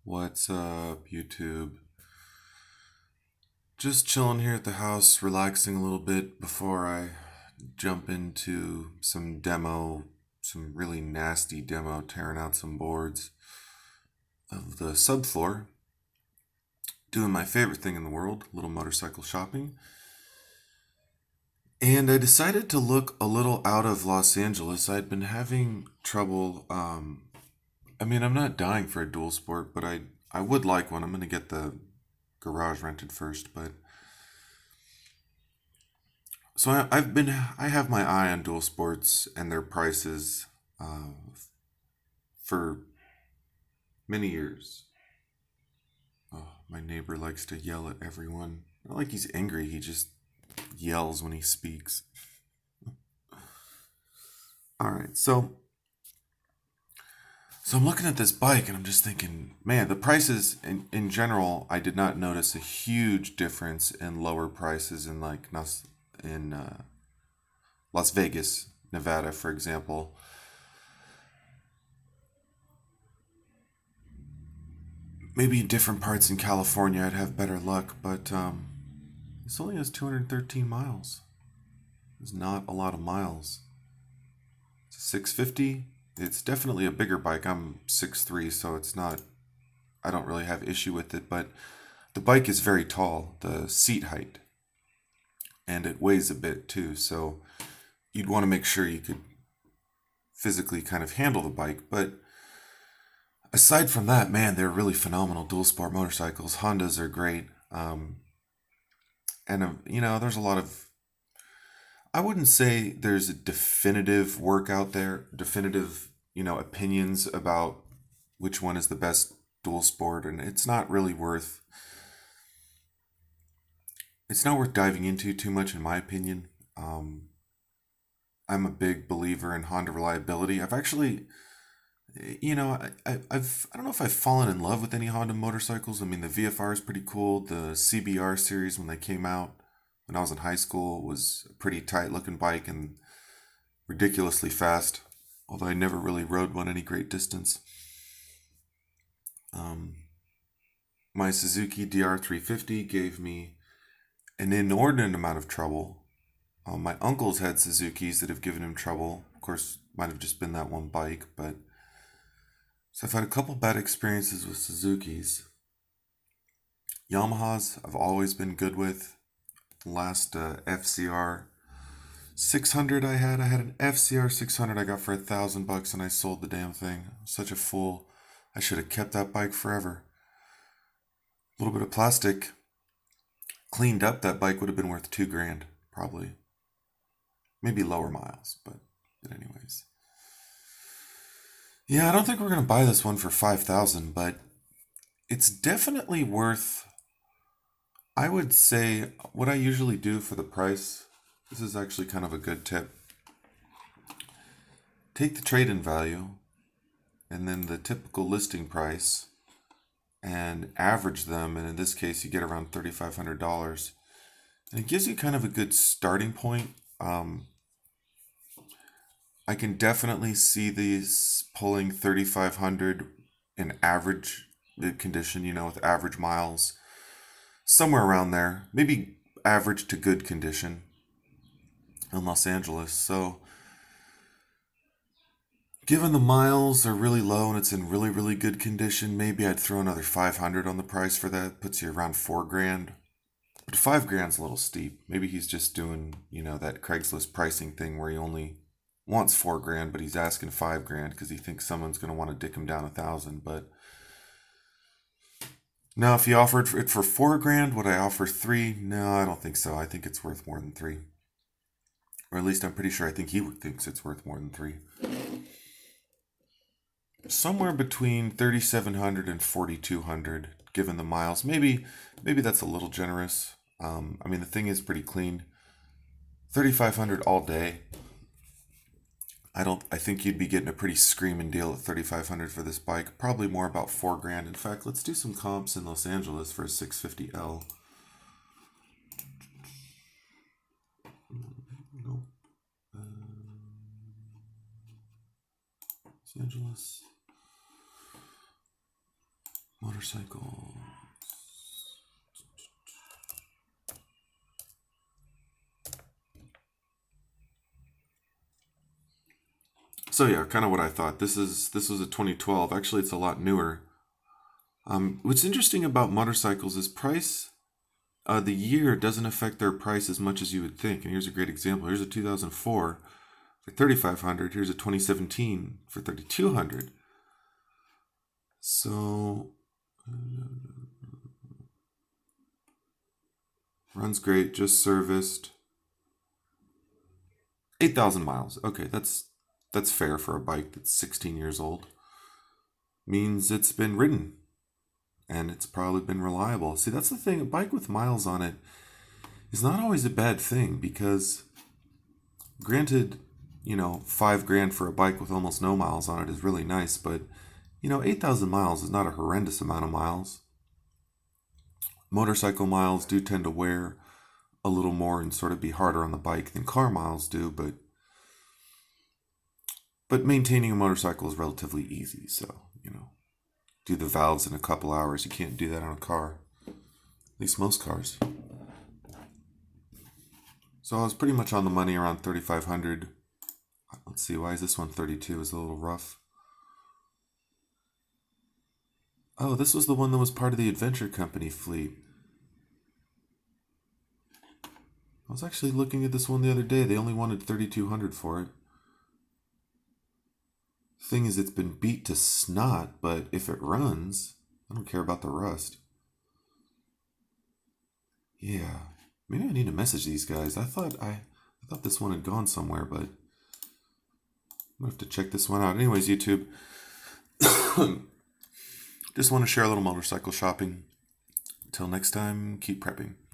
What's up, YouTube? Just chilling here at the house, relaxing a little bit before I jump into some really nasty demo, tearing out some boards of the subfloor. Doing my favorite thing in the world, little motorcycle shopping. And I decided to look a little out of Los Angeles. I'd been having trouble. I'm not dying for a dual sport, but I would like one. I'm going to get the garage rented first, but so I have my eye on dual sports and their prices uh, for many years. Oh, my neighbor likes to yell at everyone. Not like he's angry, he just yells when he speaks. All right, so I'm looking at this bike and I'm just thinking, man, the prices in general, I did not notice a huge difference in lower prices in Las Vegas, Nevada, for example. Maybe in different parts in California I'd have better luck, but this only has 213 miles. It's not a lot of miles. It's a 650. It's definitely a bigger bike. I'm 6'3", so it's not, I don't really have issue with it, but the bike is very tall, the seat height, and it weighs a bit too, so you'd want to make sure you could physically kind of handle the bike, but aside from that, man, they're really phenomenal dual sport motorcycles. Hondas are great. There's a lot of, I wouldn't say there's a definitive work out there, definitive, opinions about which one is the best dual sport, and it's not worth diving into too much, in my opinion. I'm a big believer in Honda reliability. I've actually, I don't know if I've fallen in love with any Honda motorcycles. I mean, the VFR is pretty cool. The CBR series, when they came out when I was in high school, was a pretty tight looking bike and ridiculously fast. Although I never really rode one any great distance. Um, my Suzuki DR350 gave me an inordinate amount of trouble. My uncle's had Suzukis that have given him trouble. Of course, might have just been that one bike, but so I've had a couple bad experiences with Suzukis. Yamahas I've always been good with. Last FCR 600 I had an FCR 600 I got for $1,000 and I sold the damn thing. Such a fool. I should have kept that bike forever. A little bit of plastic cleaned up, that bike would have been worth 2 grand, probably. Maybe lower miles, but anyways. Yeah, I don't think we're gonna buy this one for 5,000, but it's definitely worth. I would say what I usually do for the price. This is actually kind of a good tip. Take the trade-in value and then the typical listing price and average them, and in this case, you get around $3,500, and it gives you kind of a good starting point. I can definitely see these pulling 3,500 in average condition, with average miles, somewhere around there, maybe average to good condition in Los Angeles. So, given the miles are really low and it's in really, really good condition, maybe I'd throw another 500 on the price for that. Puts you around 4 grand. But 5 grand's a little steep. Maybe he's just doing, that Craigslist pricing thing where he only wants 4 grand, but he's asking 5 grand because he thinks someone's going to want to dick him down 1,000. But now, if he offered it for 4 grand, would I offer three? No, I don't think so. I think it's worth more than three, or at least I'm pretty sure I think he thinks it's worth more than three. Somewhere between 3,700 and 4,200, given the miles. Maybe that's a little generous. The thing is pretty clean. 3,500 all day. I think you'd be getting a pretty screaming deal at 3,500 for this bike. Probably more about 4 grand. In fact, let's do some comps in Los Angeles for a 650L. Nope. Los Angeles Motorcycle. So yeah, kind of what I thought. This was a 2012. Actually, it's a lot newer. What's interesting about motorcycles is price. The year doesn't affect their price as much as you would think. And here's a great example. Here's a 2004 for 3,500. Here's a 2017 for 3,200. So runs great. Just serviced. 8,000 miles. Okay, that's fair for a bike that's 16 years old. Means it's been ridden and it's probably been reliable. See, that's the thing. A bike with miles on it is not always a bad thing because, granted, 5 grand for a bike with almost no miles on it is really nice, but 8,000 miles is not a horrendous amount of miles. Motorcycle miles do tend to wear a little more and sort of be harder on the bike than car miles do, but maintaining a motorcycle is relatively easy. So, do the valves in a couple hours. You can't do that on a car, at least most cars. So I was pretty much on the money around 3,500. Let's see, why is this one 32? Is a little rough. Oh, this was the one that was part of the Adventure Company fleet. I was actually looking at this one the other day. They only wanted 3,200 for it. Thing is, it's been beat to snot, but if it runs, I don't care about the rust. Yeah, maybe I need to message these guys. I thought this one had gone somewhere, but I'm gonna have to check this one out. Anyways, YouTube, just want to share a little motorcycle shopping. Until next time, keep prepping.